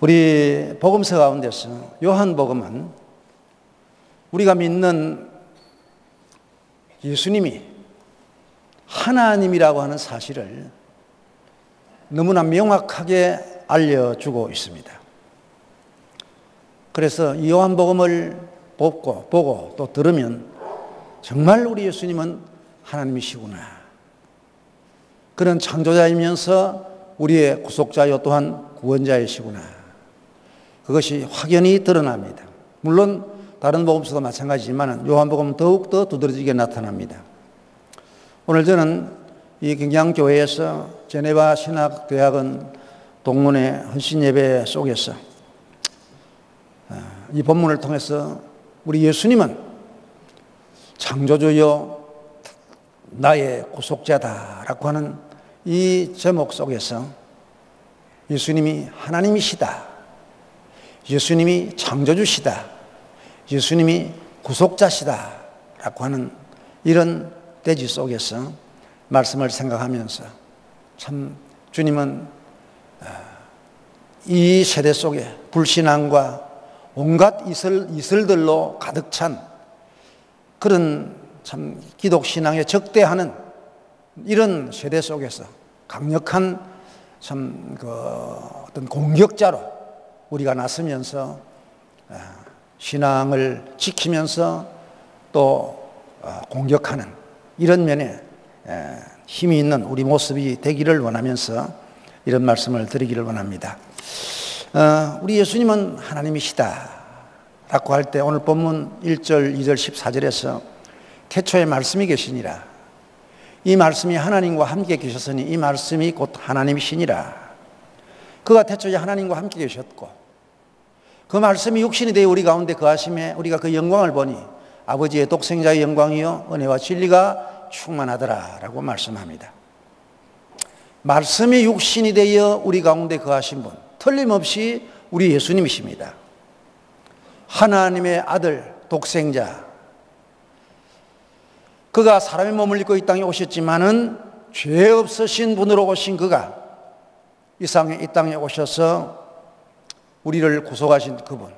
우리 복음서 가운데서 요한복음은 우리가 믿는 예수님이 하나님이라고 하는 사실을 너무나 명확하게 알려주고 있습니다. 그래서 이 요한복음을 보고 또 들으면 정말 우리 예수님은 하나님이시구나, 그런 창조자이면서 우리의 구속자요 또한 구원자이시구나, 그것이 확연히 드러납니다. 물론 다른 복음서도 마찬가지지만 요한복음은 더욱더 두드러지게 나타납니다. 오늘 저는 이 경양교회에서 제네바 신학대학원 동문회 헌신예배 속에서 이 본문을 통해서 우리 예수님은 창조주요 나의 구속자다라고 하는 이 제목 속에서 예수님이 하나님이시다, 예수님이 창조주시다, 예수님이 구속자시다 라고 하는 이런 대지 속에서 말씀을 생각하면서 참 주님은 이 세대 속에 불신앙과 온갖 이슬들로 가득 찬 그런 참 기독신앙에 적대하는 이런 세대 속에서 강력한 참 어떤 공격자로 우리가 나서면서 신앙을 지키면서 또 공격하는 이런 면에 힘이 있는 우리 모습이 되기를 원하면서 이런 말씀을 드리기를 원합니다. 우리 예수님은 하나님이시다 라고 할 때 오늘 본문 1절, 2절, 14절에서 태초에 말씀이 계시니라, 이 말씀이 하나님과 함께 계셨으니 이 말씀이 곧 하나님이시니라. 그가 태초에 하나님과 함께 계셨고 그 말씀이 육신이 되어 우리 가운데 거하심에 우리가 그 영광을 보니 아버지의 독생자의 영광이요 은혜와 진리가 충만하더라 라고 말씀합니다. 말씀이 육신이 되어 우리 가운데 거하신 분, 틀림없이 우리 예수님이십니다. 하나님의 아들, 독생자, 그가 사람의 몸을 입고 이 땅에 오셨지만은 죄 없으신 분으로 오신 그가 이 땅에 오셔서 우리를 구속하신 그분,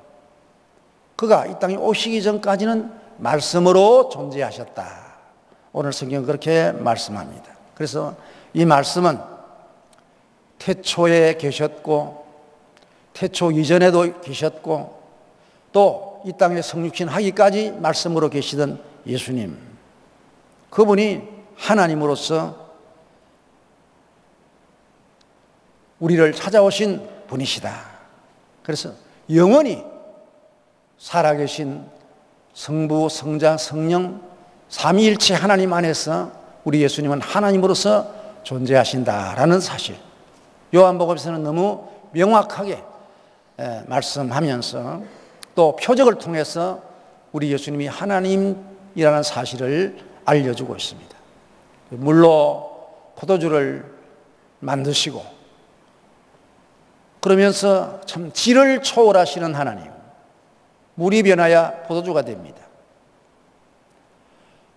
그가 이 땅에 오시기 전까지는 말씀으로 존재하셨다. 오늘 성경은 그렇게 말씀합니다. 그래서 이 말씀은 태초에 계셨고 태초 이전에도 계셨고 또 이 땅에 성육신 하기까지 말씀으로 계시던 예수님, 그분이 하나님으로서 우리를 찾아오신 분이시다. 그래서 영원히 살아계신 성부, 성자, 성령 삼위일체 하나님 안에서 우리 예수님은 하나님으로서 존재하신다라는 사실, 요한복음에서는 너무 명확하게 말씀하면서 또 표적을 통해서 우리 예수님이 하나님이라는 사실을 알려주고 있습니다. 물로 포도주를 만드시고 그러면서 참 질을 초월하시는 하나님, 물이 변하여 포도주가 됩니다.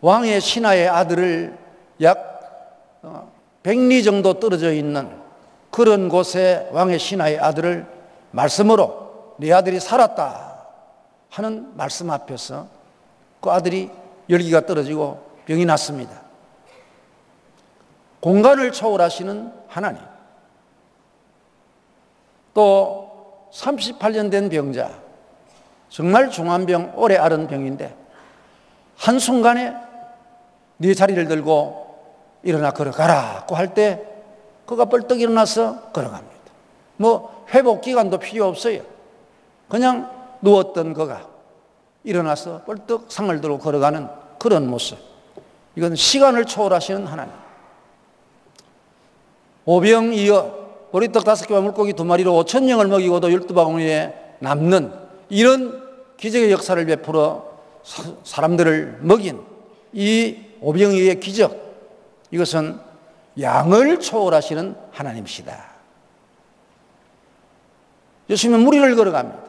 왕의 신하의 아들을 약 100리 정도 떨어져 있는 그런 곳에 왕의 신하의 아들을 말씀으로 네 아들이 살았다 하는 말씀 앞에서 그 아들이 열기가 떨어지고 병이 났습니다. 공간을 초월하시는 하나님, 또 38년 된 병자, 정말 중한 병, 오래 앓은 병인데 한순간에 네 자리를 들고 일어나 걸어가라고 할 때 그가 벌떡 일어나서 걸어갑니다. 뭐 회복 기간도 필요 없어요. 그냥 누웠던 그가 일어나서 벌떡 상을 들고 걸어가는 그런 모습, 이건 시간을 초월하시는 하나님. 오병이어 보리떡 5개와 물고기 2마리로 5,000명을 먹이고도 12바구니에 남는 이런 기적의 역사를 베풀어 사람들을 먹인 이 오병이어의 기적, 이것은 양을 초월하시는 하나님이시다. 예수님은 무리를 걸어갑니다.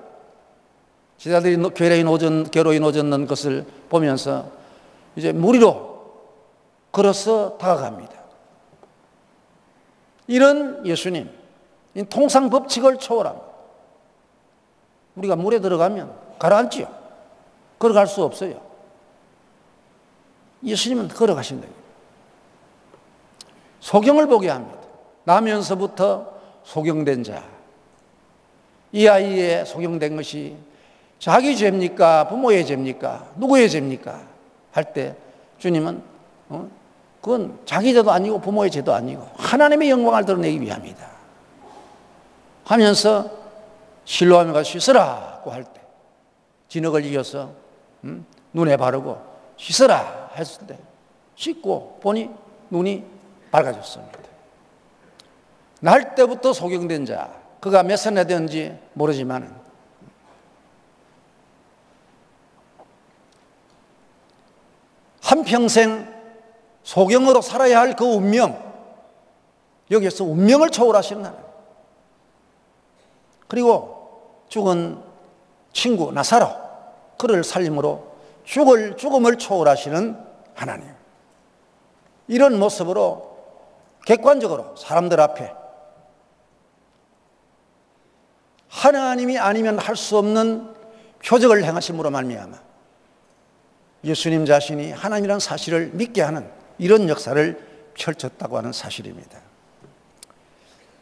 제자들이 괴로이 노젓는 것을 보면서 이제 무리로 걸어서 다가갑니다. 이런 예수님, 통상 법칙을 초월합니다. 우리가 물에 들어가면 가라앉지요. 걸어갈 수 없어요. 예수님은 걸어가신다. 소경을 보게 합니다. 나면서부터 소경된 자. 이 아이의 소경된 것이 자기 죄입니까? 부모의 죄입니까? 누구의 죄입니까? 할 때 주님은 그건 자기 죄도 아니고 부모의 죄도 아니고 하나님의 영광을 드러내기 위함이다 하면서 실로암에 가서 씻으라고 할 때 진흙을 이겨서 눈에 바르고 씻으라 했을 때 씻고 보니 눈이 밝아졌습니다. 날 때부터 소경된 자, 그가 몇 살나 되었는지 모르지만 한평생 소경으로 살아야 할 그 운명, 여기에서 운명을 초월하시는 하나님, 그리고 죽은 친구 나사로, 그를 살림으로 죽음을 초월하시는 하나님, 이런 모습으로 객관적으로 사람들 앞에 하나님이 아니면 할 수 없는 표적을 행하심으로 말미암아 예수님 자신이 하나님이라는 사실을 믿게 하는 이런 역사를 펼쳤다고 하는 사실입니다.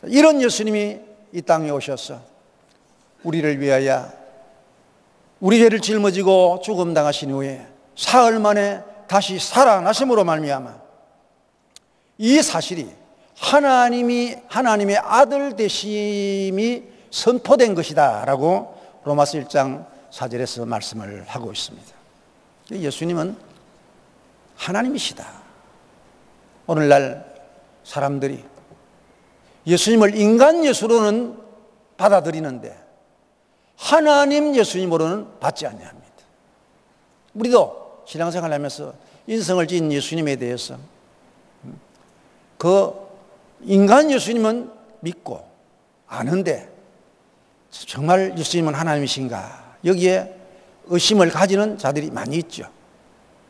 이런 예수님이 이 땅에 오셔서 우리를 위하여 우리 죄를 짊어지고 죽음 당하신 후에 사흘 만에 다시 살아나심으로 말미암아 이 사실이 하나님의 아들 되심이 선포된 것이다 라고 로마서 1장 4절에서 말씀을 하고 있습니다. 예수님은 하나님이시다. 오늘날 사람들이 예수님을 인간 예수로는 받아들이는데 하나님 예수님으로는 받지 않냐합니다. 우리도 신앙생활 하면서 인성을 지은 예수님에 대해서 그 인간 예수님은 믿고 아는데 정말 예수님은 하나님이신가, 여기에 의심을 가지는 자들이 많이 있죠.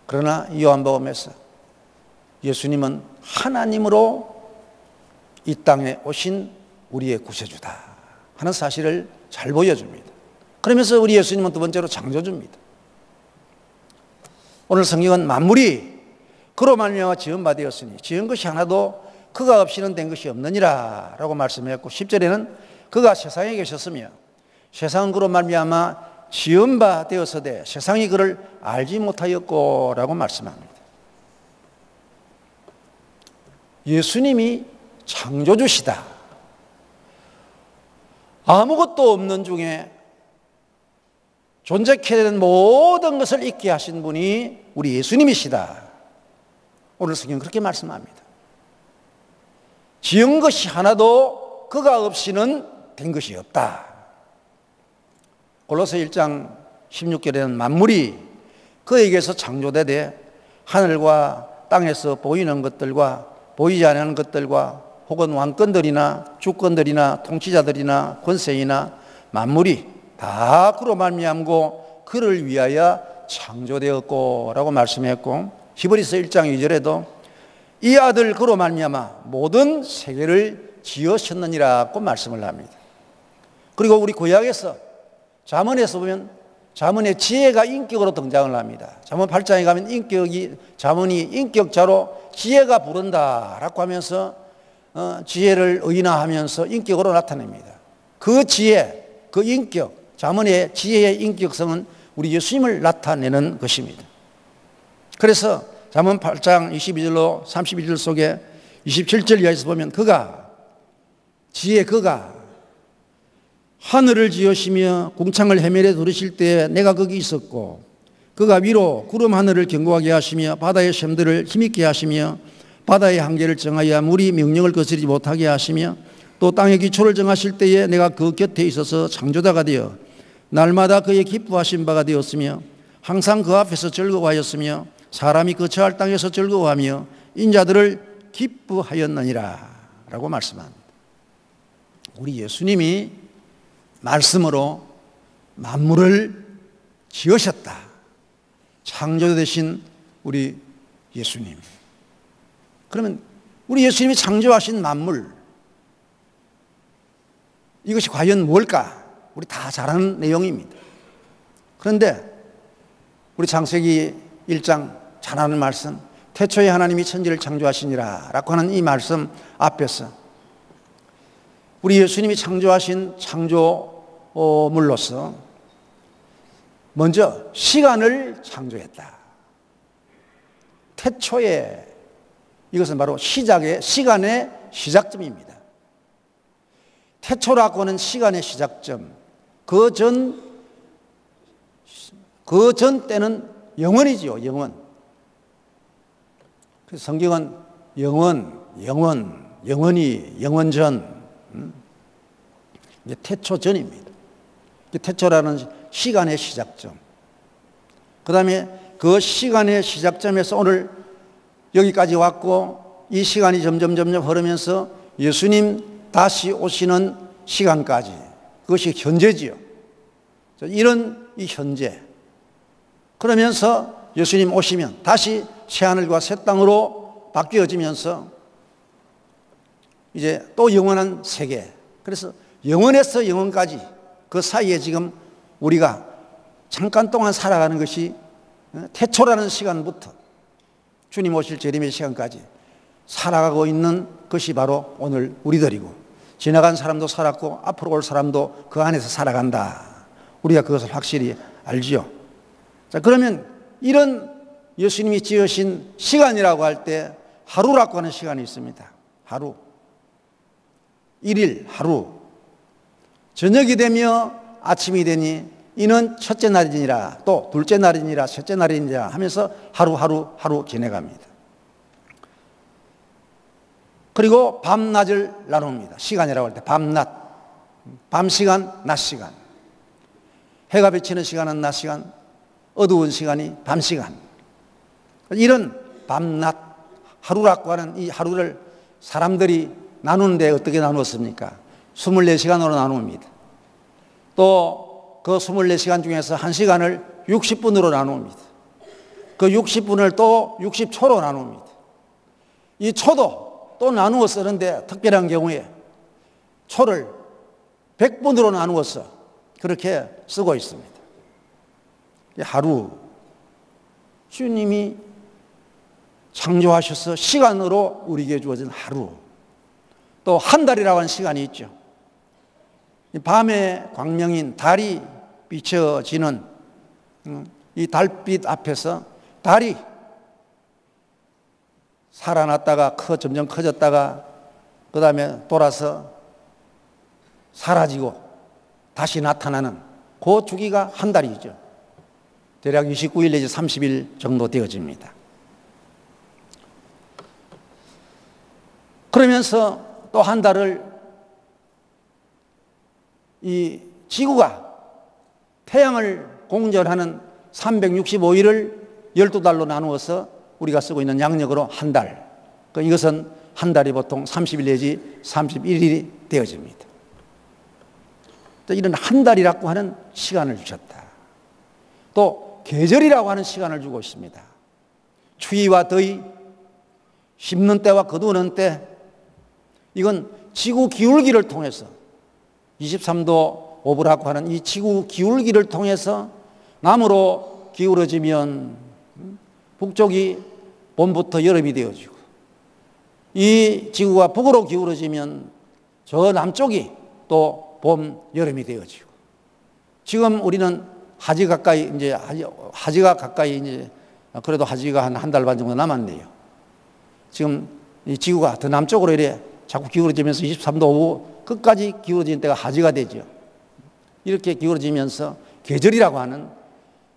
그러나 요한복음에서 예수님은 하나님으로 이 땅에 오신 우리의 구세주다 하는 사실을 잘 보여줍니다. 그러면서 우리 예수님은 두 번째로 창조주입니다. 오늘 성경은 만물이 그로 말미암아 지은 바 되었으니 지은 것이 하나도 그가 없이는 된 것이 없느니라 라고 말씀했고, 10절에는 그가 세상에 계셨으며 세상은 그로 말미암아 지은 바 되었으되 세상이 그를 알지 못하였고 라고 말씀합니다. 예수님이 창조주시다. 아무것도 없는 중에 존재케 되는 모든 것을 있게 하신 분이 우리 예수님이시다. 오늘 성경 그렇게 말씀합니다. 지은 것이 하나도 그가 없이는 된 것이 없다. 골로새 1장 16절에는 만물이 그에게서 창조되되 하늘과 땅에서 보이는 것들과 보이지 않는 것들과 혹은 왕권들이나 주권들이나 통치자들이나 권세이나 만물이 다 그로 말미암고 그를 위하여 창조되었고 라고 말씀했고, 히브리서 1장 2절에도 이 아들 그로 말미암아 모든 세계를 지으셨느니라고 말씀을 합니다. 그리고 우리 구약에서 잠언에서 보면 잠언의 지혜가 인격으로 등장을 합니다. 잠언 8장에 가면 잠언이 인격자로 지혜가 부른다라고 하면서 지혜를 의인화하면서 인격으로 나타냅니다. 그 지혜, 그 인격, 잠언의 지혜의 인격성은 우리 예수님을 나타내는 것입니다. 그래서 잠언 8장 22절로 32절 속에 27절 이하에서 보면 그가 하늘을 지으시며 궁창을 해멸에 두르실 때에 내가 거기 있었고, 그가 위로 구름 하늘을 견고하게 하시며 바다의 샘들을 힘있게 하시며 바다의 한계를 정하여 물이 명령을 거스르지 못하게 하시며 또 땅의 기초를 정하실 때에 내가 그 곁에 있어서 창조자가 되어 날마다 그의 기뻐하신 바가 되었으며 항상 그 앞에서 즐거워하였으며 사람이 거처할 땅에서 즐거워하며 인자들을 기뻐하였느니라 라고 말씀합니다. 우리 예수님이 말씀으로 만물을 지으셨다. 창조자 되신 우리 예수님. 그러면 우리 예수님이 창조하신 만물, 이것이 과연 뭘까? 우리 다 잘 아는 내용입니다. 그런데 우리 창세기 1장 잘 아는 말씀, 태초에 하나님이 천지를 창조하시니라 라고 하는 이 말씀 앞에서 우리 예수님이 창조하신 창조물로서 먼저 시간을 창조했다. 태초에, 이것은 바로 시작의, 시간의 시작점입니다. 태초라고 하는 시간의 시작점, 그 전 때는 영원이지요, 영원. 그래서 성경은 영원히, 영원전, 이게 태초 전입니다. 태초라는 시간의 시작점. 그 다음에 그 시간의 시작점에서 오늘 여기까지 왔고, 이 시간이 점점 흐르면서 예수님 다시 오시는 시간까지, 그것이 현재지요. 이런 이 현재. 그러면서 예수님 오시면 다시 새하늘과 새 땅으로 바뀌어지면서 이제 또 영원한 세계. 그래서 영원에서 영원까지 그 사이에 지금 우리가 잠깐 동안 살아가는 것이 태초라는 시간부터 주님 오실 재림의 시간까지 살아가고 있는 것이 바로 오늘 우리들이고, 지나간 사람도 살았고 앞으로 올 사람도 그 안에서 살아간다. 우리가 그것을 확실히 알지요. 자, 그러면 이런 예수님이 지으신 시간이라고 할 때 하루라고 하는 시간이 있습니다. 하루. 일일, 하루. 저녁이 되며 아침이 되니 이는 첫째 날이니라, 또 둘째 날이니라, 셋째 날이니라 하면서 하루 지내갑니다. 그리고 밤낮을 나눕니다. 시간이라고 할 때 밤낮. 밤 시간, 낮 시간. 해가 비치는 시간은 낮 시간, 어두운 시간이 밤 시간. 이런 밤낮, 하루라고 하는 이 하루를 사람들이 나누는데 어떻게 나누었습니까? 24시간으로 나눕니다. 또 그 24시간 중에서 1시간을 60분으로 나눕니다. 그 60분을 또 60초로 나눕니다. 이 초도 또 나누어 쓰는데 특별한 경우에 초를 100분으로 나누어서 그렇게 쓰고 있습니다. 하루, 주님이 창조하셔서 시간으로 우리에게 주어진 하루. 또 한 달이라고 하는 시간이 있죠. 밤의 광명인 달이 비춰지는 이 달빛 앞에서 달이 살아났다가 점점 커졌다가 그 다음에 돌아서 사라지고 다시 나타나는 그 주기가 한 달이죠. 대략 29일 내지 30일 정도 되어집니다. 그러면서 또 한 달을 이 지구가 태양을 공전하는 365일을 12달로 나누어서 우리가 쓰고 있는 양력으로 한 달. 이것은 한 달이 보통 30일 내지 31일이 되어집니다. 이런 한 달이라고 하는 시간을 주셨다. 또 계절이라고 하는 시간을 주고 있습니다. 추위와 더위, 심는 때와 거두는 때, 이건 지구 기울기를 통해서 23도 5분라고 하는 이 지구 기울기를 통해서 남으로 기울어지면 북쪽이 봄부터 여름이 되어지고, 이 지구가 북으로 기울어지면 저 남쪽이 또 봄, 여름이 되어지고, 지금 우리는 하지가 가까이 이제 그래도 하지가 한 달 반 정도 남았네요. 지금 이 지구가 더 남쪽으로 이래 자꾸 기울어지면서 23도 5분 끝까지 기울어지는 때가 하지가 되죠. 이렇게 기울어지면서 계절이라고 하는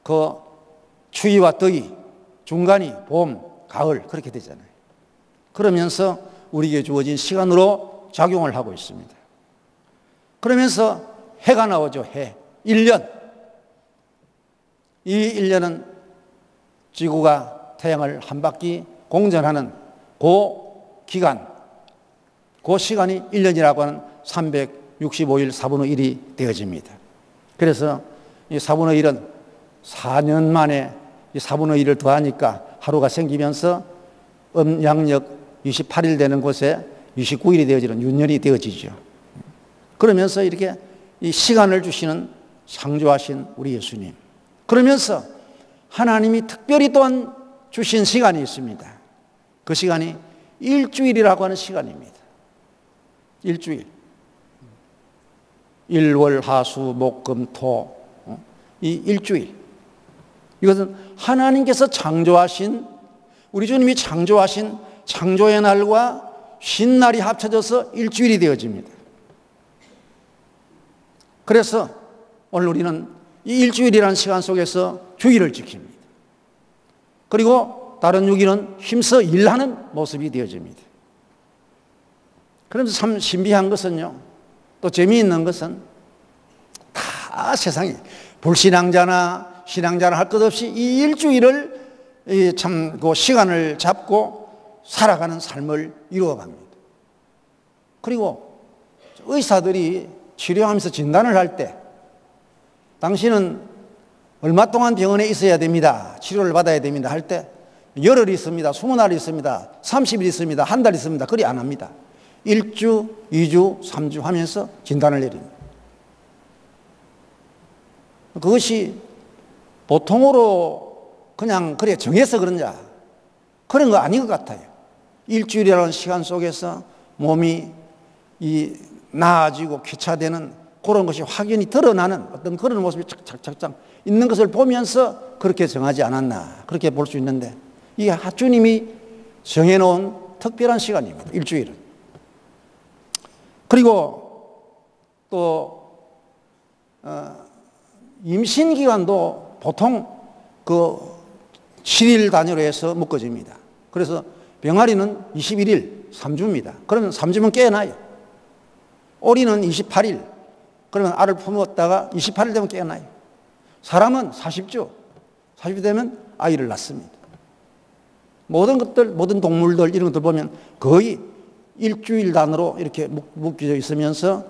그 추위와 더위, 중간이 봄, 가을 그렇게 되잖아요. 그러면서 우리에게 주어진 시간으로 작용을 하고 있습니다. 그러면서 해가 나오죠. 해. 1년. 이 1년은 지구가 태양을 한 바퀴 공전하는 그 기간, 그 시간이 1년이라고 하는 365일 4분의 1이 되어집니다. 그래서 이 4분의 1은 4년 만에 이 4분의 1을 더하니까 하루가 생기면서 음양력 28일 되는 곳에 29일이 되어지는 윤년이 되어지죠. 그러면서 이렇게 이 시간을 주시는 창조하신 우리 예수님. 그러면서 하나님이 특별히 또한 주신 시간이 있습니다. 그 시간이 일주일이라고 하는 시간입니다. 일주일. 일월 하수 목금 토, 이 일주일. 이것은 하나님께서 창조하신, 우리 주님이 창조하신 창조의 날과 쉰 날이 합쳐져서 일주일이 되어집니다. 그래서 오늘 우리는 이 일주일이라는 시간 속에서 주일을 지킵니다. 그리고 다른 6일은 힘써 일하는 모습이 되어집니다. 그러면서 참 신비한 것은요, 또 재미있는 것은 다 세상에 불신앙자나 신앙자나 할 것 없이 이 일주일을 참 그 시간을 잡고 살아가는 삶을 이루어갑니다. 그리고 의사들이 치료하면서 진단을 할 때 당신은 얼마 동안 병원에 있어야 됩니다. 치료를 받아야 됩니다. 할 때 열흘이 있습니다. 20날이 있습니다. 30일 있습니다. 한 달 있습니다. 그리 안 합니다. 1주, 2주, 3주 하면서 진단을 내립니다. 그것이 보통으로 그냥 그래 정해서 그런자 그런 거 아닌 것 같아요. 일주일이라는 시간 속에서 몸이 나아지고 쾌차되는 그런 것이 확연히 드러나는 어떤 그런 모습이 착착착착 있는 것을 보면서 그렇게 정하지 않았나 그렇게 볼 수 있는데, 이게 주님이 정해놓은 특별한 시간입니다. 일주일은. 그리고 또 임신기간도 보통 그 7일 단위로 해서 묶어집니다. 그래서 병아리는 21일 3주입니다. 그러면 3주면 깨어나요. 오리는 28일, 그러면 알을 품었다가 28일 되면 깨어나요. 사람은 40주 되면 아이를 낳습니다. 모든 것들, 모든 동물들 이런 것들 보면 거의 일주일 단으로 이렇게 묶여져 있으면서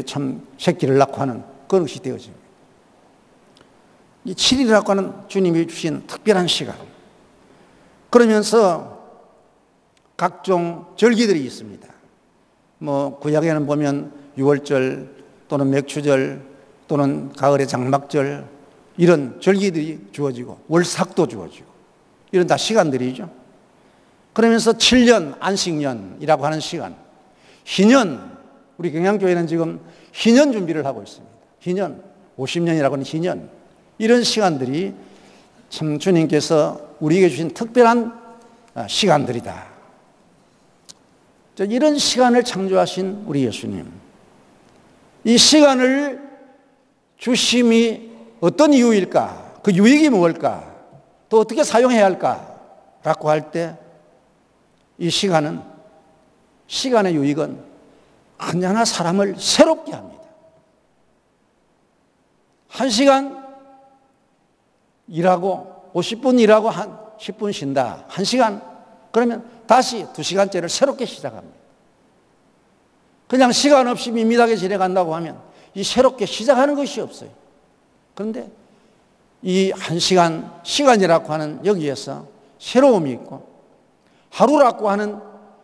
참 새끼를 낳고 하는 그런 것이 되어집니다. 이 7일이라고 하는 주님이 주신 특별한 시간. 그러면서 각종 절기들이 있습니다. 뭐 구약에는 보면 유월절 또는 맥추절 또는 가을의 장막절 이런 절기들이 주어지고 월삭도 주어지고 이런 다 시간들이죠. 그러면서 7년 안식년이라고 하는 시간, 희년, 우리 경양교회는 지금 희년 준비를 하고 있습니다. 희년, 50년이라고 하는 희년, 이런 시간들이 참 주님께서 우리에게 주신 특별한 시간들이다. 이런 시간을 창조하신 우리 예수님, 이 시간을 주심이 어떤 이유일까? 그 유익이 무엇일까? 또 어떻게 사용해야 할까? 라고 할 때 이 시간의 유익은 언제나 사람을 새롭게 합니다. 1시간 일하고 50분 일하고 10분 쉰다. 1시간 그러면 다시 2시간째를 새롭게 시작합니다. 그냥 시간 없이 밋밋하게 지내간다고 하면 이 새롭게 시작하는 것이 없어요. 그런데 이 1시간 시간이라고 하는 여기에서 새로움이 있고, 하루라고 하는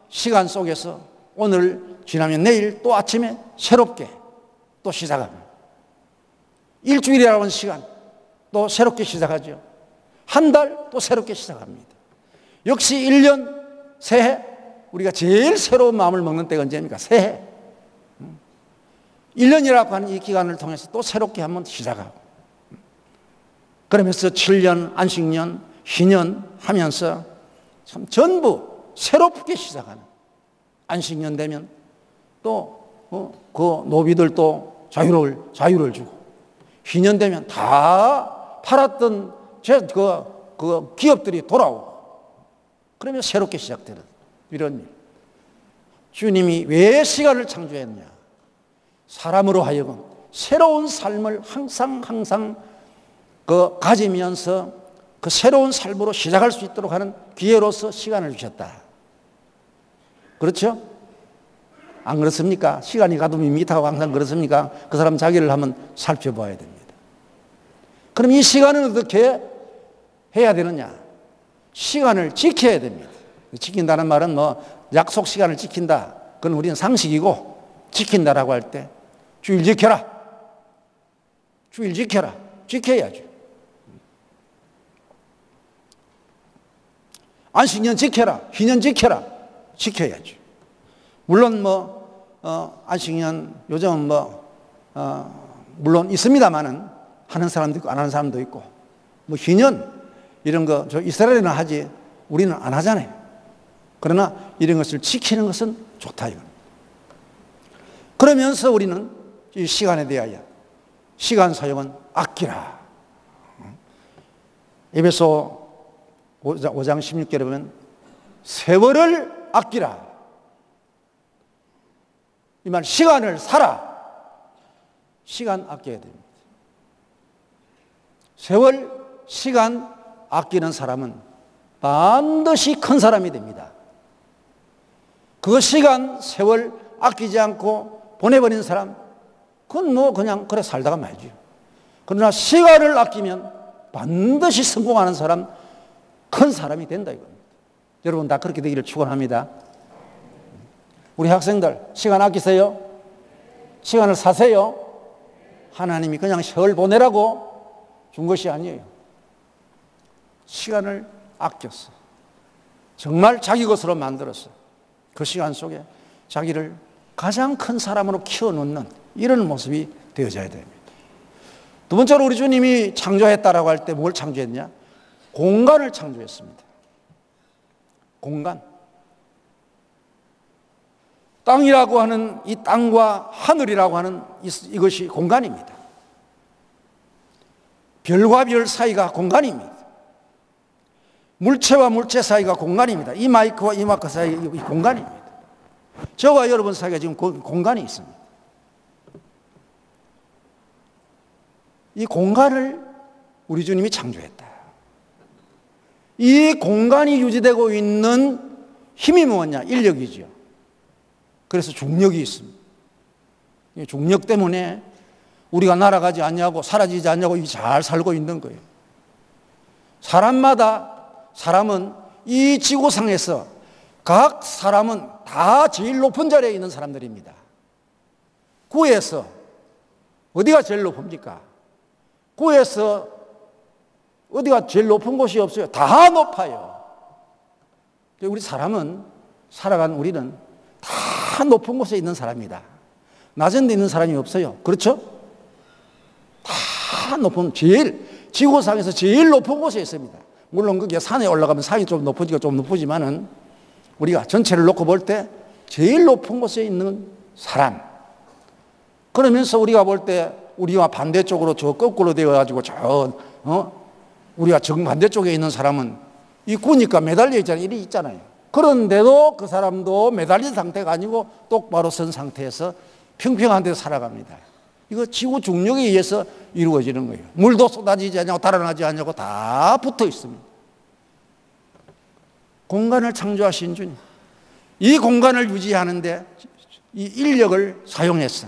시간 속에서 오늘 지나면 내일 또 아침에 새롭게 또 시작합니다. 일주일이라고 하는 시간 또 새롭게 시작하죠. 한 달 또 새롭게 시작합니다. 역시 1년, 새해, 우리가 제일 새로운 마음을 먹는 때가 언제입니까? 새해. 1년이라고 하는 이 기간을 통해서 또 새롭게 한번 시작하고, 그러면서 7년, 안식년, 희년 하면서 참 전부 새롭게 시작하는, 안식년 되면 또 그 노비들 또 자유를 주고, 희년 되면 다 팔았던 그 기업들이 돌아오고, 그러면 새롭게 시작되는 이런 일. 주님이 왜 시간을 창조했냐? 사람으로 하여금 새로운 삶을 항상 가지면서 그 새로운 삶으로 시작할 수 있도록 하는 기회로서 시간을 주셨다. 그렇죠? 안 그렇습니까? 시간이 가도 밋밋하고 항상 그렇습니까? 그 사람 자기를 한번 살펴봐야 됩니다. 그럼 이 시간은 어떻게 해야 되느냐? 시간을 지켜야 됩니다. 지킨다는 말은 뭐 약속 시간을 지킨다, 그건 우리는 상식이고, 지킨다라고 할 때 주일 지켜라, 주일 지켜라. 지켜야죠. 안식년 지켜라. 희년 지켜라. 지켜야죠. 물론 안식년 요즘은 물론 있습니다만은 하는 사람도 있고 안 하는 사람도 있고 희년 이런 거 저 이스라엘은 하지 우리는 안 하잖아요. 그러나 이런 것을 지키는 것은 좋다 이거. 그러면서 우리는 이 시간에 대하여 시간 사용은 아끼라. 에베소 5장 16절에 보면 세월을 아끼라. 이 말 시간을 살아. 시간 아껴야 됩니다. 세월, 시간 아끼는 사람은 반드시 큰 사람이 됩니다. 그 시간, 세월 아끼지 않고 보내버린 사람, 그건 그냥 그래 살다가 말죠. 그러나 시간을 아끼면 반드시 성공하는 사람, 큰 사람이 된다 이겁니다. 여러분 다 그렇게 되기를 축원합니다. 우리 학생들 시간 아끼세요? 시간을 사세요? 하나님이 그냥 세월 보내라고 준 것이 아니에요. 시간을 아꼈어. 정말 자기 것으로 만들었어. 그 시간 속에 자기를 가장 큰 사람으로 키워놓는 이런 모습이 되어져야 됩니다. 두 번째로 우리 주님이 창조했다라고 할 때 뭘 창조했냐? 공간을 창조했습니다. 공간. 땅이라고 하는 이 땅과 하늘이라고 하는 이것이 공간입니다. 별과 별 사이가 공간입니다. 물체와 물체 사이가 공간입니다. 이 마이크와 이 마이크 사이가 공간입니다. 저와 여러분 사이가 지금 공간이 있습니다. 이 공간을 우리 주님이 창조했다. 이 공간이 유지되고 있는 힘이 뭐냐? 인력이죠. 그래서 중력이 있습니다. 이 중력 때문에 우리가 날아가지 않냐고 사라지지 않냐고 잘 살고 있는 거예요. 사람은 이 지구상에서 각 사람은 다 제일 높은 자리에 있는 사람들입니다. 구에서 어디가 제일 높습니까? 구에서 어디가 제일 높은 곳이 없어요. 다 높아요. 우리 사람은 살아간 우리는 다 높은 곳에 있는 사람이다. 낮은 데 있는 사람이 없어요. 그렇죠? 다 높은 지구상에서 제일 높은 곳에 있습니다. 물론 그게 산에 올라가면 산이 좀 높지만은 우리가 전체를 놓고 볼 때 제일 높은 곳에 있는 사람. 그러면서 우리가 볼 때 우리와 반대쪽으로 저 거꾸로 되어가지고 우리가 정반대쪽에 있는 사람은 이 구니까 매달려 있잖아요. 이리 있잖아요. 그런데도 그 사람도 매달린 상태가 아니고 똑바로 선 상태에서 평평한 데서 살아갑니다. 이거 지구 중력에 의해서 이루어지는 거예요. 물도 쏟아지지 않냐고 달아나지 않냐고 다 붙어 있습니다. 공간을 창조하신 주님. 이 공간을 유지하는데 이 인력을 사용했어.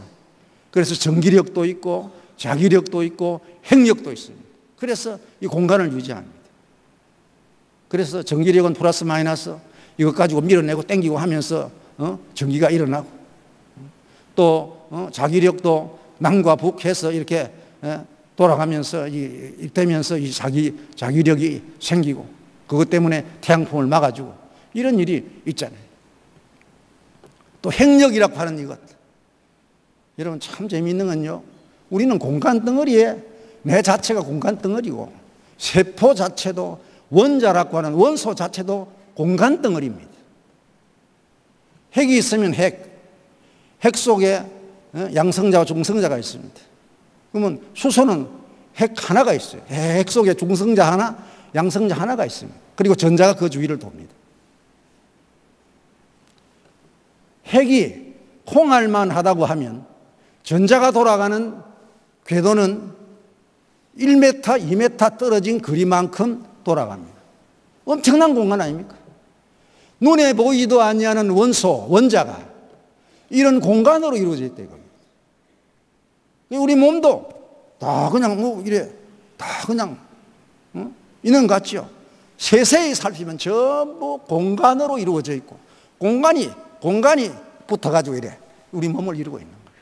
그래서 전기력도 있고 자기력도 있고 핵력도 있습니다. 그래서 이 공간을 유지합니다. 그래서 전기력은 플러스 마이너스 이것 가지고 밀어내고 당기고 하면서 전기가 일어나고 또 자기력도 남과 북해서 이렇게 돌아가면서 되면서 이 자기력이 생기고 그것 때문에 태양풍을 막아주고 이런 일이 있잖아요. 또 핵력이라고 하는 이것. 여러분 참 재미있는 건요. 우리는 공간 덩어리에 내 자체가 공간 덩어리고 세포 자체도 원자라고 하는 원소 자체도 공간 덩어리입니다. 핵이 있으면 핵 속에 양성자와 중성자가 있습니다. 그러면 수소는 핵 하나가 있어요. 핵 속에 중성자 하나, 양성자 하나가 있습니다. 그리고 전자가 그 주위를 돕니다. 핵이 통할만 하다고 하면 전자가 돌아가는 궤도는 1m, 2m 떨어진 거리만큼 돌아갑니다. 엄청난 공간 아닙니까? 눈에 보이지도 아니하는 원자가 이런 공간으로 이루어져 있다 이겁니다. 우리 몸도 다 그냥 다 그냥 있는 것 같죠? 세세히 살피면 전부 공간으로 이루어져 있고 공간이 붙어가지고 우리 몸을 이루고 있는 거예요.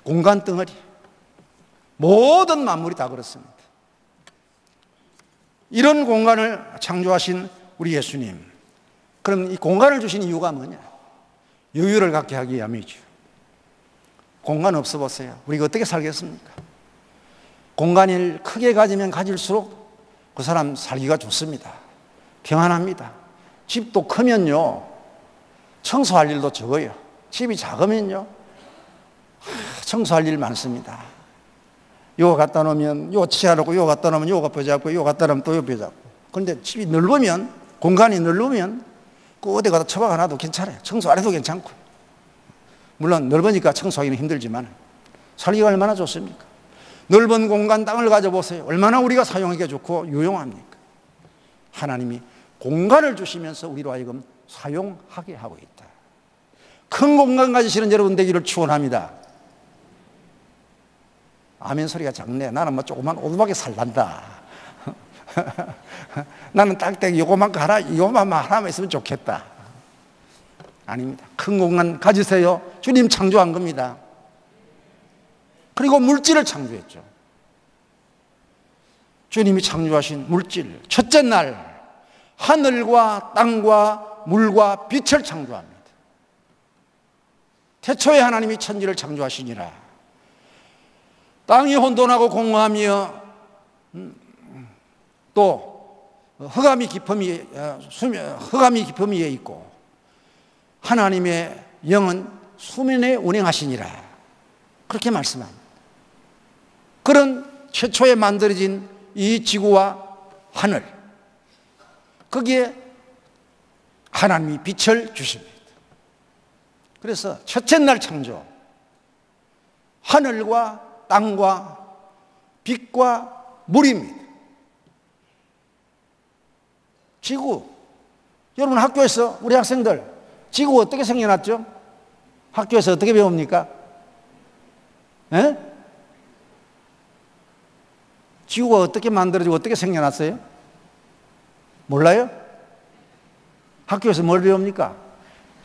공간 덩어리. 모든 만물이 다 그렇습니다. 이런 공간을 창조하신 우리 예수님, 그럼 이 공간을 주신 이유가 뭐냐? 여유를 갖게 하기 위함이죠. 공간 없어 보세요. 우리가 어떻게 살겠습니까? 공간을 크게 가지면 가질수록 그 사람 살기가 좋습니다. 평안합니다. 집도 크면요, 청소할 일도 적어요. 집이 작으면요, 청소할 일 많습니다. 요거 갖다 놓으면 요거 치워놓고, 요거 갖다 놓으면 요거 벼잡고, 요거 갖다 놓으면 또 요거 벼잡고. 그런데 집이 넓으면, 공간이 넓으면 그 어디 가다 처박 하나도 괜찮아요. 청소 안 해도 괜찮고. 물론 넓으니까 청소하기는 힘들지만 살기가 얼마나 좋습니까? 넓은 공간 땅을 가져보세요. 얼마나 우리가 사용하기가 좋고 유용합니까? 하나님이 공간을 주시면서 우리로 하여금 사용하게 하고 있다. 큰 공간 가지시는 여러분 되기를 축원합니다. 아멘 소리가 작네. 나는 뭐 조그만 오두막에 살란다. 나는 딱딱 요거만 하나, 요거만 하나만 있으면 좋겠다. 아닙니다. 큰 공간 가지세요. 주님 창조한 겁니다. 그리고 물질을 창조했죠. 주님이 창조하신 물질, 첫째 날 하늘과 땅과 물과 빛을 창조합니다. 태초에 하나님이 천지를 창조하시니라. 땅이 혼돈하고 공허하며 또 흑암이 깊음이 위에 있고 하나님의 영은 수면에 운행하시니라. 그렇게 말씀합니다. 그런 최초에 만들어진 이 지구와 하늘, 거기에 하나님이 빛을 주십니다. 그래서 첫째 날 창조, 하늘과 땅과 빛과 물입니다. 지구, 여러분 학교에서 우리 학생들 지구 어떻게 생겨났죠? 학교에서 어떻게 배웁니까? 에? 지구가 어떻게 만들어지고 어떻게 생겨났어요? 몰라요? 학교에서 뭘 배웁니까?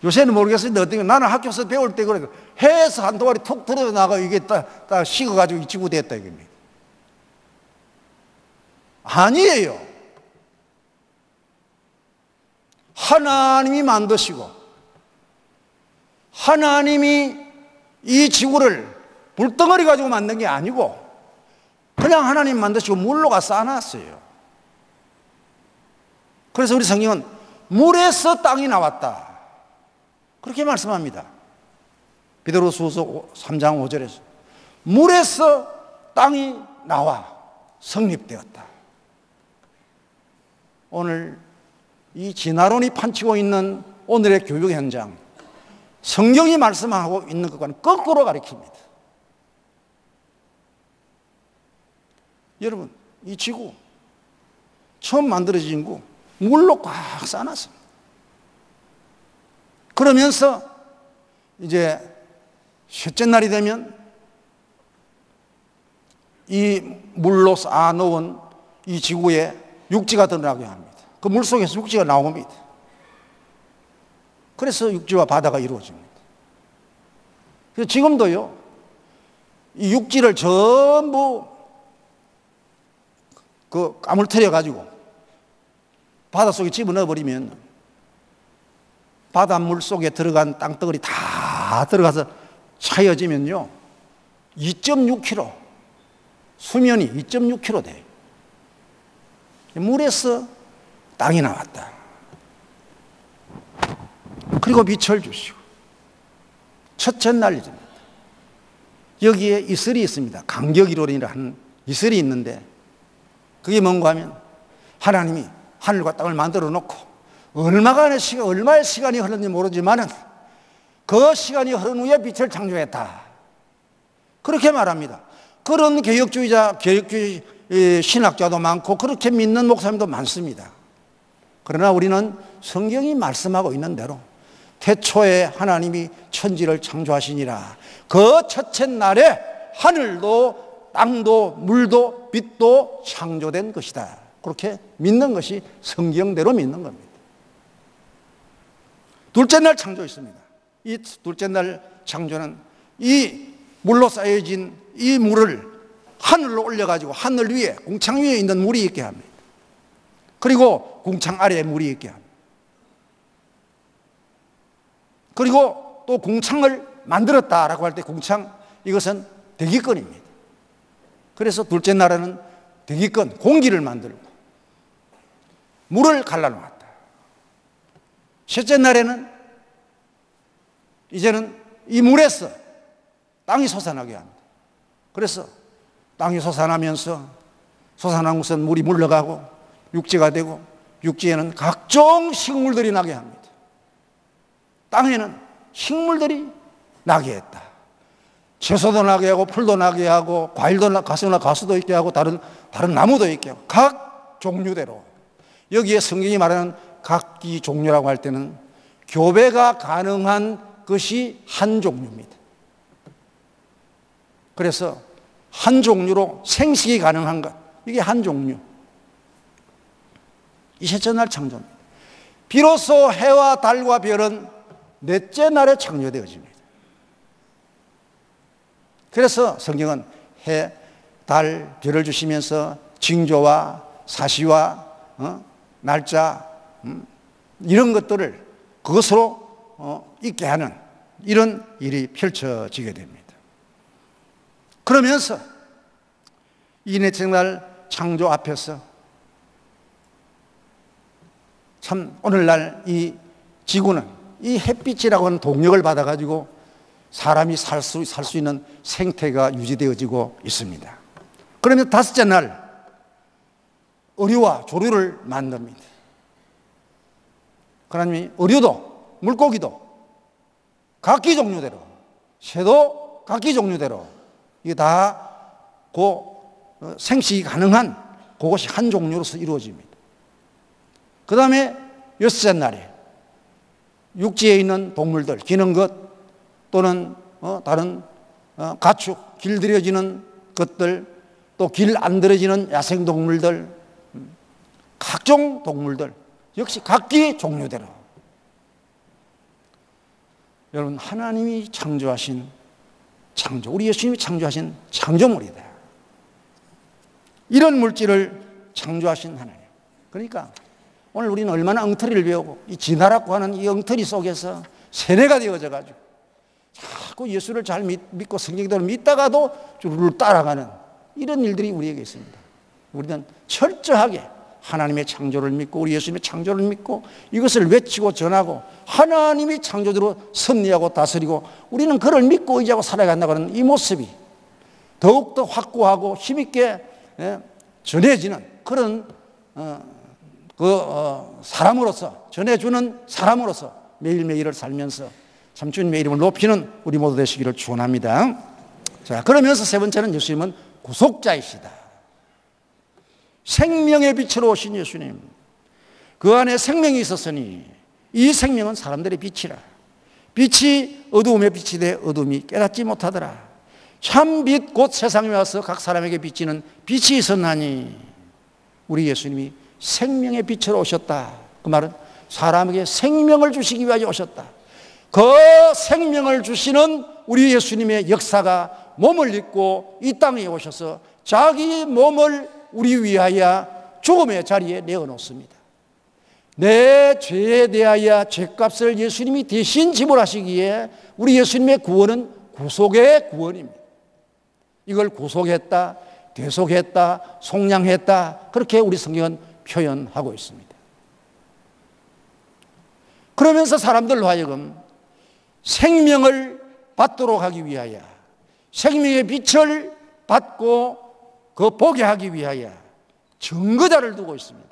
요새는 모르겠어요. 어떻게, 나는 학교에서 배울 때 그래. 해에서 한 동아리 툭 들어 나가 이게 딱 식어가지고 이 지구 됐다 이겁니다. 아니에요. 하나님이 만드시고 하나님이 이 지구를 불덩어리 가지고 만든 게 아니고 그냥 하나님 만드시고 물로가 쌓아놨어요. 그래서 우리 성경은 물에서 땅이 나왔다. 그렇게 말씀합니다. 베드로후서 3장 5절에서 물에서 땅이 나와 성립되었다. 오늘 이 진화론이 판치고 있는 오늘의 교육 현장, 성경이 말씀하고 있는 것과는 거꾸로 가리킵니다. 여러분, 이 지구 처음 만들어진 거 물로 꽉 쌓아놨습니다. 그러면서 이제 셋째 날이 되면 이 물로 쌓아놓은 이 지구에 육지가 드러나게 합니다. 그 물속에서 육지가 나옵니다. 그래서 육지와 바다가 이루어집니다. 그래서 지금도요, 이 육지를 전부 그 까물터려 가지고 바닷속에 집어넣어버리면 바닷물 속에 들어간 땅덩어리 다 들어가서 차여지면요 2.6km, 수면이 2.6km 돼요. 물에서 땅이 나왔다. 그리고 빛을 주시고 첫째 날입니다. 여기에 이슬이 있습니다. 간격이론이라는 이슬이 있는데 그게 뭔가 하면 하나님이 하늘과 땅을 만들어 놓고 얼마의 시간이 흐르는지 모르지만은 그 시간이 흐른 후에 빛을 창조했다. 그렇게 말합니다. 그런 개혁주의 신학자도 많고 그렇게 믿는 목사님도 많습니다. 그러나 우리는 성경이 말씀하고 있는 대로 태초에 하나님이 천지를 창조하시니라. 그 첫째 날에 하늘도 땅도 물도 빛도 창조된 것이다. 그렇게 믿는 것이 성경대로 믿는 겁니다. 둘째 날 창조했습니다. 이 둘째 날 창조는 이 물로 쌓여진 이 물을 하늘로 올려가지고 하늘 위에 궁창 위에 있는 물이 있게 합니다. 그리고 궁창 아래에 물이 있게 합니다. 그리고 또 궁창을 만들었다라고 할 때 궁창, 이것은 대기권입니다. 그래서 둘째 날에는 대기권, 공기를 만들고 물을 갈라놓았다. 셋째 날에는 이제는 이 물에서 땅이 솟아나게 합니다. 그래서 땅이 솟아나면서 솟아난 곳은 물이 물러가고 육지가 되고 육지에는 각종 식물들이 나게 합니다. 땅에는 식물들이 나게 했다. 채소도 나게 하고 풀도 나게 하고 과일도 가수도 있게 하고 다른 나무도 있게 하고 각 종류대로. 여기에 성경이 말하는 각기 종류라고 할 때는 교배가 가능한 것이 한 종류입니다. 그래서 한 종류로 생식이 가능한 것, 이게 한 종류. 이 셋째 날 창조입니다. 비로소 해와 달과 별은 넷째 날에 창조되어집니다. 그래서 성경은 해, 달, 별을 주시면서 징조와 사시와 날짜 이런 것들을 그것으로 있게 하는 이런 일이 펼쳐지게 됩니다. 그러면서 이 넷째 날 창조 앞에서 참 오늘날 이 지구는 이 햇빛이라고 하는 동력을 받아가지고 사람이 살 수 있는 생태가 유지되어지고 있습니다. 그러면 다섯째 날 어류와 조류를 만듭니다. 그러니 어류도 물고기도 각기 종류대로, 새도 각기 종류대로 이게 다 생식이 가능한 그것이 한 종류로서 이루어집니다. 그 다음에 여섯째 날에 육지에 있는 동물들, 기는 것 또는 다른 가축, 길들여지는 것들, 또 길 안 들여지는 야생동물들, 각종 동물들 역시 각기 종류대로. 여러분, 하나님이 창조하신 창조, 우리 예수님이 창조하신 창조물이다. 이런 물질을 창조하신 하나님. 그러니까 오늘 우리는 얼마나 엉터리를 배우고 이 진화라고 하는 이 엉터리 속에서 세뇌가 되어져 가지고 자꾸 예수를 잘 믿고 성경대로 믿다가도 룰을 따라가는 이런 일들이 우리에게 있습니다. 우리는 철저하게 하나님의 창조를 믿고 우리 예수님의 창조를 믿고 이것을 외치고 전하고 하나님이 창조주로 섭리하고 다스리고 우리는 그를 믿고 의지하고 살아간다고 하는 이 모습이 더욱더 확고하고 힘있게 전해지는 그런 사람으로서, 전해주는 사람으로서 매일매일을 살면서 참 주님의 이름을 높이는 우리 모두 되시기를 축원합니다. 자, 그러면서 세 번째는 예수님은 구속자이시다. 생명의 빛으로 오신 예수님, 그 안에 생명이 있었으니 이 생명은 사람들의 빛이라. 빛이 어두움에 빛이 돼 어둠이 깨닫지 못하더라. 참빛 곧 세상에 와서 각 사람에게 비치는 빛이 있었나니 우리 예수님이 생명의 빛으로 오셨다. 그 말은 사람에게 생명을 주시기 위하여 오셨다. 그 생명을 주시는 우리 예수님의 역사가 몸을 입고 이 땅에 오셔서 자기 몸을 우리 위하여 죽음의 자리에 내어놓습니다. 내 죄에 대하여 죄값을 예수님이 대신 지불하시기에 우리 예수님의 구원은 구속의 구원입니다. 이걸 구속했다, 대속했다, 속량했다, 그렇게 우리 성경은 표현하고 있습니다. 그러면서 사람들로 하여금 생명을 받도록 하기 위하여, 생명의 빛을 받고 그 보게 하기 위하여 증거자를 두고 있습니다.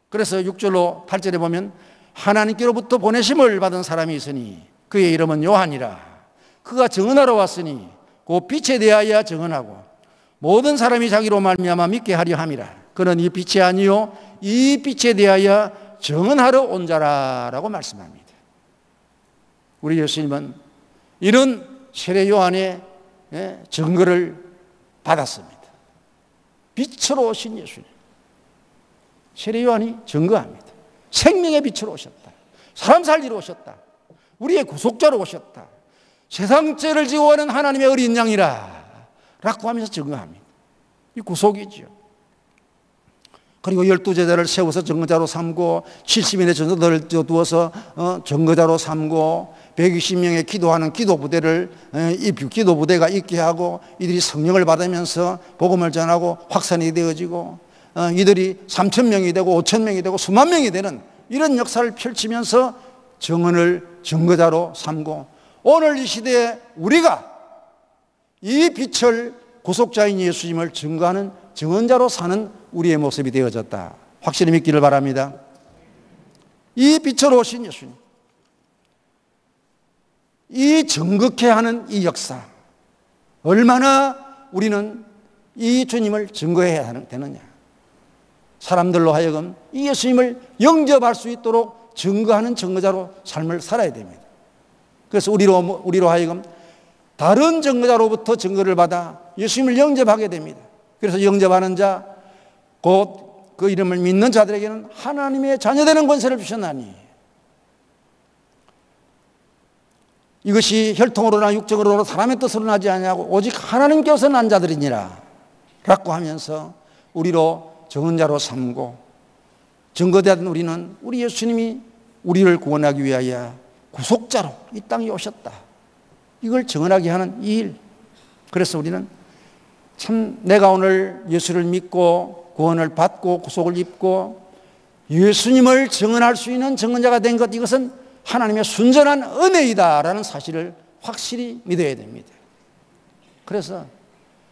그래서 6절로 8절에 보면 하나님께로부터 보내심을 받은 사람이 있으니 그의 이름은 요한이라. 그가 증언하러 왔으니 그 빛에 대하여 증언하고 모든 사람이 자기로 말미암아 믿게 하려 함이라. 그는 이 빛이 아니요 이 빛에 대하여 증언하러 온 자라라고 말씀합니다. 우리 예수님은 이런 세례 요한의 증거를 받았습니다. 빛으로 오신 예수님, 세례 요한이 증거합니다. 생명의 빛으로 오셨다. 사람 살리러 오셨다. 우리의 구속자로 오셨다. 세상 죄를 지고 가는 하나님의 어린 양이라 라고 하면서 증거합니다. 이 구속이죠. 그리고 12제자를 세워서 증거자로 삼고 70인의 전도들을 두어서 증거자로 삼고 120명의 기도하는 기도부대를 기도부대가 있게 하고 이들이 성령을 받으면서 복음을 전하고 확산이 되어지고 이들이 3,000명이 되고 5,000명이 되고 수만 명이 되는 이런 역사를 펼치면서 정언을 증거자로 삼고 오늘 이 시대에 우리가 이 빛을 구속자인 예수님을 증거하는 증언자로 사는 우리의 모습이 되어졌다. 확실히 믿기를 바랍니다. 이 빛으로 오신 예수님, 이 정극해 하는 이 역사, 얼마나 우리는 이 주님을 증거해야 되느냐. 사람들로 하여금 이 예수님을 영접할 수 있도록 증거하는 증거자로 삶을 살아야 됩니다. 그래서 우리로 하여금 다른 증거자로부터 증거를 받아 예수님을 영접하게 됩니다. 그래서 영접하는 자, 곧 그 이름을 믿는 자들에게는 하나님의 자녀되는 권세를 주셨나니 이것이 혈통으로나 육정으로나 사람의 뜻으로 나지 아니하고 오직 하나님께서 난 자들이니라 라고 하면서 우리로 증언자로 삼고 증거되는 우리는 우리 예수님이 우리를 구원하기 위하여 구속자로 이 땅에 오셨다. 이걸 증언하게 하는 이 일. 그래서 우리는 참 내가 오늘 예수를 믿고 구원을 받고 구속을 입고 예수님을 증언할 수 있는 증언자가 된 것, 이것은 하나님의 순전한 은혜이다라는 사실을 확실히 믿어야 됩니다. 그래서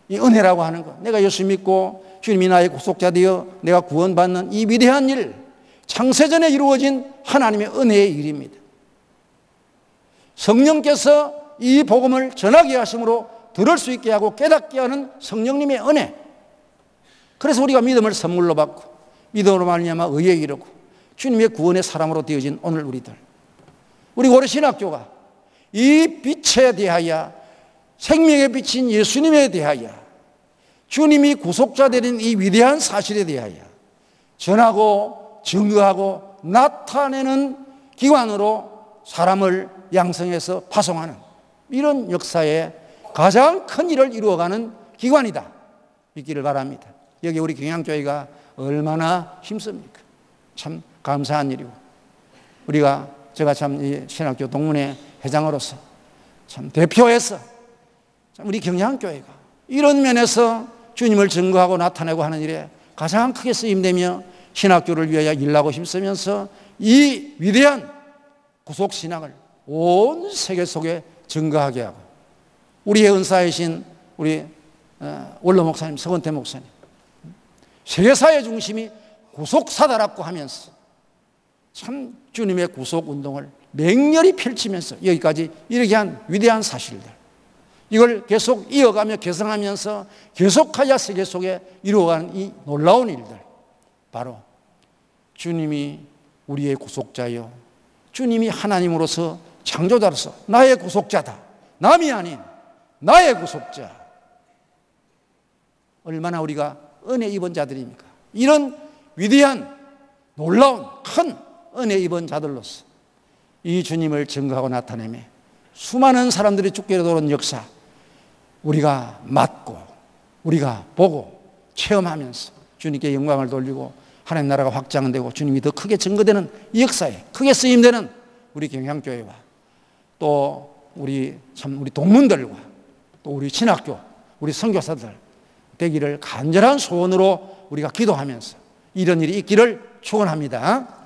이 은혜라고 하는 것, 내가 예수 믿고 주님이 나의 구속자 되어 내가 구원받는 이 위대한 일, 창세전에 이루어진 하나님의 은혜의 일입니다. 성령께서 이 복음을 전하게 하심으로 들을 수 있게 하고 깨닫게 하는 성령님의 은혜. 그래서 우리가 믿음을 선물로 받고 믿음으로 말미암아 의에 이르고 주님의 구원의 사람으로 되어진 오늘 우리들, 우리 고려 신학교가 이 빛에 대하여, 생명의 빛인 예수님에 대하여, 주님이 구속자 되는 이 위대한 사실에 대하여 전하고 증거하고 나타내는 기관으로 사람을 양성해서 파송하는 이런 역사에 가장 큰 일을 이루어가는 기관이다. 믿기를 바랍니다. 여기 우리 경향교회가 얼마나 힘씁니까? 참 감사한 일이고, 제가 참 이 신학교 동문회 회장으로서 참 대표해서 참 우리 경향교회가 이런 면에서 주님을 증거하고 나타내고 하는 일에 가장 크게 쓰임되며 신학교를 위하여 일하고 힘쓰면서 이 위대한 구속신앙을 온 세계 속에 증거하게 하고, 우리의 은사이신 우리 원로 목사님, 서건태 목사님, 세계사의 중심이 구속사다라고 하면서 참 주님의 구속운동을 맹렬히 펼치면서 여기까지 이르게 한 위대한 사실들, 이걸 계속 이어가며 개성하면서 계속하여 세계 속에 이루어가는 이 놀라운 일들, 바로 주님이 우리의 구속자요, 주님이 하나님으로서 창조자로서 나의 구속자다, 남이 아닌 나의 구속자. 얼마나 우리가 은혜 입은 자들입니까? 이런 위대한 놀라운 큰 은혜 입은 자들로서 이 주님을 증거하고 나타내며 수많은 사람들이 죽게 되는 역사, 우리가 맡고 우리가 보고 체험하면서 주님께 영광을 돌리고 하나님 나라가 확장되고 주님이 더 크게 증거되는 이 역사에 크게 쓰임되는 우리 경향교회와 또 우리 동문들과 또 우리 신학교, 우리 선교사들 되기를 간절한 소원으로 우리가 기도하면서 이런 일이 있기를 축원합니다.